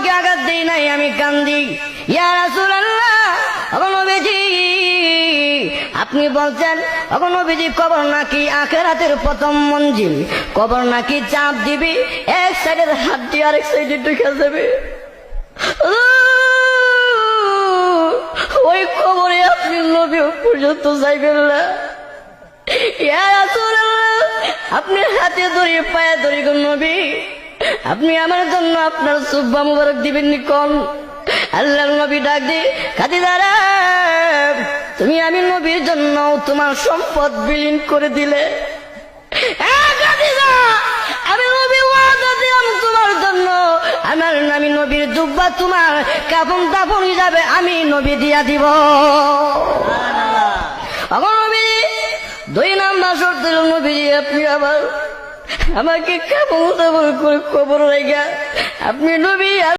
তোমাকে আঘাত দেই নাই, আমি কান্দি। ইয়া রাসূলুল্লাহ, ওগো নবীজি, আপনি বলছেন ওগো নবীজি কবর নাকি আখিরাতের প্রথম মঞ্জিল, কবর নাকি চাপ দিবি, এক সাইডে হাত দিয়ে আরেক সাইডে ঢুকে যাবে, ওই কবরে আপনি নবী পর্যন্ত যাইবেন না। ইয়া রাসূলুল্লাহ, আপনি হাতে ধরে পায়ে ধরে গো নবী, আপনি আমার জন্য আপনার সুব্বা মুবারক দিবেন নি কোন? আল্লাহর নবী ডাক দিয়ে খাদিজা রে, তুমি আমি নবীর জন্য তোমার সম্পদ বিলীন করে দিলে। খাদিজা, আমি নবী ওয়াদা দিলাম তোমার জন্য, আমি নবীর জুব্বা তোমার কাফন দাফন হিসাবে আমি নবী দিয়া দিব। নবী 2 নাম্বার শর্ত দিল, নবীজি আপনি আমাকে কাফন দাফন করে কবর রেখা আপনি নবী